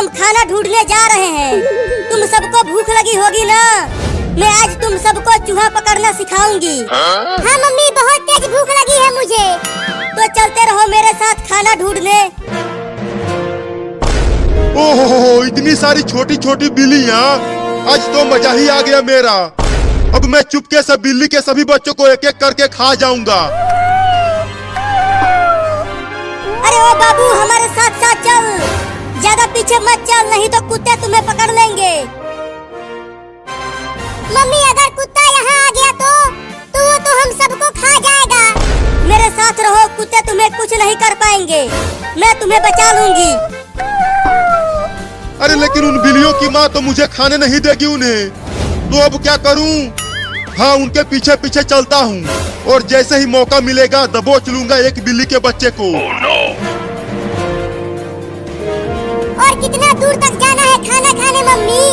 हम खाना ढूंढने जा रहे हैं। तुम सबको भूख लगी होगी ना? मैं आज तुम सबको चूहा पकड़ना सिखाऊंगी। हाँ मम्मी, बहुत तेज भूख लगी है मुझे। तो चलते रहो मेरे साथ खाना ढूंढने। ओहो, इतनी सारी छोटी छोटी बिल्लियाँ, आज तो मजा ही आ गया मेरा। अब मैं चुपके से बिल्ली के सभी बच्चों को एक एक करके खा जाऊंगा। अरे ओ बाबू, हमारे साथ साथ चल, ज्यादा पीछे मत चल, नहीं तो कुत्ते तुम्हें पकड़ लेंगे। मम्मी, अगर कुत्ता यहाँ आ गया तो वो तो हम सबको खा जाएगा। मेरे साथ रहो, कुत्ते तुम्हें कुछ नहीं कर पाएंगे, मैं तुम्हें बचा लूंगी। अरे लेकिन उन बिल्लियों की माँ तो मुझे खाने नहीं देगी उन्हें, तो अब क्या करूं? हाँ, उनके पीछे पीछे चलता हूँ और जैसे ही मौका मिलेगा दबोच लूंगा एक बिल्ली के बच्चे को। और कितना दूर तक जाना है खाना खाने मम्मी?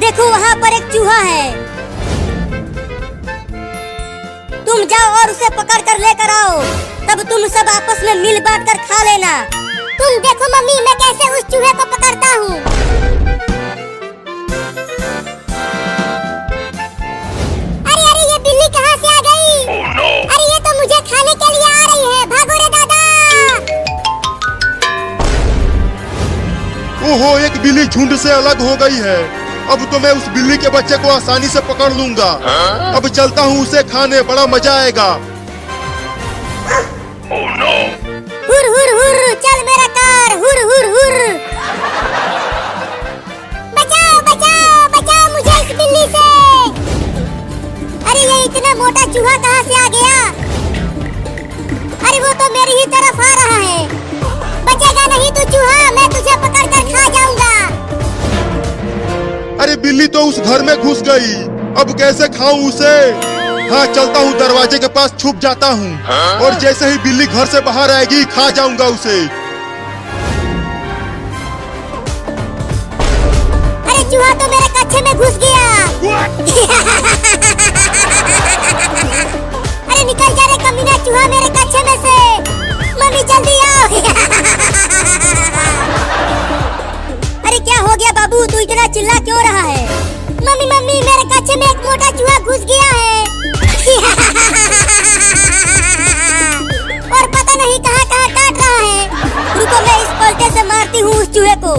देखो वहाँ पर एक चूहा है, तुम जाओ और उसे पकड़ कर लेकर आओ, तब तुम सब आपस में मिल बांट कर खा लेना। तुम देखो मम्मी, मैं कैसे उस चूहे को पकड़ता हूँ। अरे अरे, ये बिल्ली कहाँ से आ गई? अरे ये तो मुझे खाने के लिए आ रही है, भागो रे दादा। ओहो, एक बिल्ली झुंड से अलग हो गई है। अब तो मैं उस बिल्ली के बच्चे को आसानी से पकड़ लूंगा। अब चलता हूँ उसे खाने, बड़ा मजा आएगा। हुर हुर हुर, चल मेरा कार, हुर हुर हुर। बचाओ बचाओ बचाओ मुझे इस बिल्ली से। अरे ये इतना मोटा चूहा कहाँ से आ गया? अरे वो तो मेरी ही तरफ आ रहा है। बचेगा नहीं तू चूहा, मैं तुझे पकड़ कर खा जाऊंगा। अरे बिल्ली तो उस घर में घुस गई, अब कैसे खाऊं उसे? हाँ, चलता हूँ दरवाजे के पास छुप जाता हूँ और जैसे ही बिल्ली घर से बाहर आएगी खा जाऊंगा उसे। अरे चूहा तो मेरे कच्छे में घुस गया। अरे निकल जा रे कमीना चूहा मेरे कच्छे में से। मम्मी जल्दी आओ। अरे क्या हो गया बाबू, तू इतना चिल्ला क्यों रहा है? मम्मी मम्मी, मेरे कच्छे में एक मोटा चूहा घुस गया है। और पता नहीं कहाँ कहाँ काट रहा है। रुको, मैं इस पलटे से मारती हूँ उस चूहे को।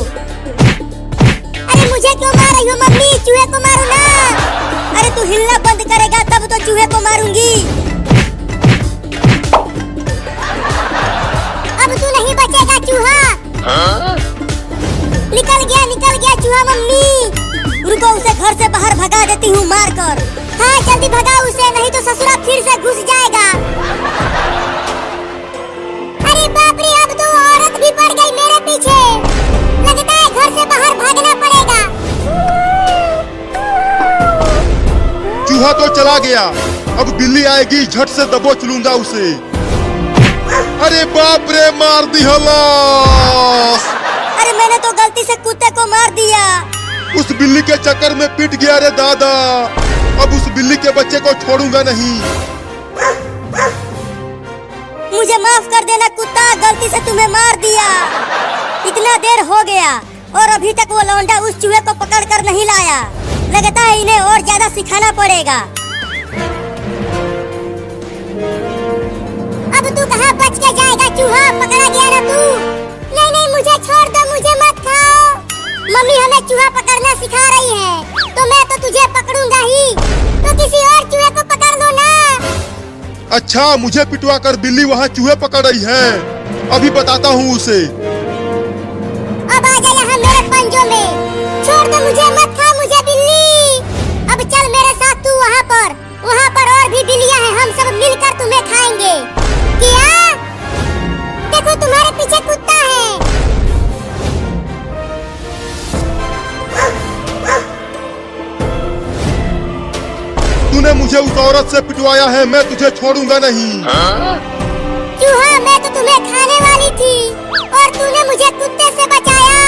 अरे मुझे क्यों मार रही हो मम्मी? चूहे को मारो ना। अरे तू हिलना बंद करेगा तब तो चूहे को मारूंगी। अब तू नहीं बचेगा चूहा। निकल गया चूहा मम्मी। रुको, उसे घर से बाहर भगा देती हूँ मार कर। हाँ जल्दी भगाओ उसे, नहीं तो ससुरा फिर से घुस जाएगा। अरे बाप रे, अब तो औरत भी पड़ गई मेरे पीछे। लगता है घर से बाहर भागना पड़ेगा। चूहा तो चला गया, अब बिल्ली आएगी, झट से दबोच लूंगा उसे। अरे बाप रे, मार दी हलास। अरे मैंने तो गलती से कुत्ते को मार दिया। उस बिल्ली के चक्कर में पिट गया रे दादा। अब उस बिल्ली के बच्चे को छोड़ूंगा नहीं। मुझे माफ कर देना कुत्ता, गलती से तुम्हें मार दिया। इतना देर हो गया और अभी तक वो लौंडा उस चूहे को पकड़ कर नहीं लाया। लगता है इन्हें और ज्यादा सिखाना पड़ेगा। अब तू कहाँ बच के जाएगा चूहा, पकड़ा गया ना तू। नहीं नहीं, मुझे छोड़ दो, मुझे मत खाओ। मम्मी हमें चूहा पकड़ना सिखा रही है, तो मैं तो तुझे पकड़ूंगा ही। तो किसी और चूहे को पकड़ लो ना। अच्छा, मुझे पिटवा कर बिल्ली वहाँ चूहे पकड़ रही है, अभी बताता हूँ उसे। अब आ जा यहाँ मेरे पंजों में। छोड़ दो मुझे, मत खा मुझे बिल्ली। अब चल मेरे साथ तू वहाँ पर और भी बिल्लियाँ हैं, हम सब मिलकर तुम्हें खाएंगे। क्या? देखो तुम्हारे पीछे कुत्ता है। तूने मुझे उस औरत से पिटवाया है, मैं तुझे छोड़ूंगा नहीं। चूहा, मैं तो तुम्हें खाने वाली थी और तूने मुझे कुत्ते से बचाया।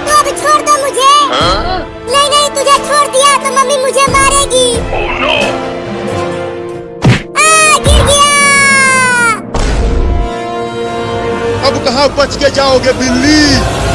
तो अब छोड़ दो मुझे। नहीं नहीं, तुझे छोड़ दिया तो मम्मी मुझे मारेगी। गिर गया। कहाँ बच के जाओगे बिल्ली?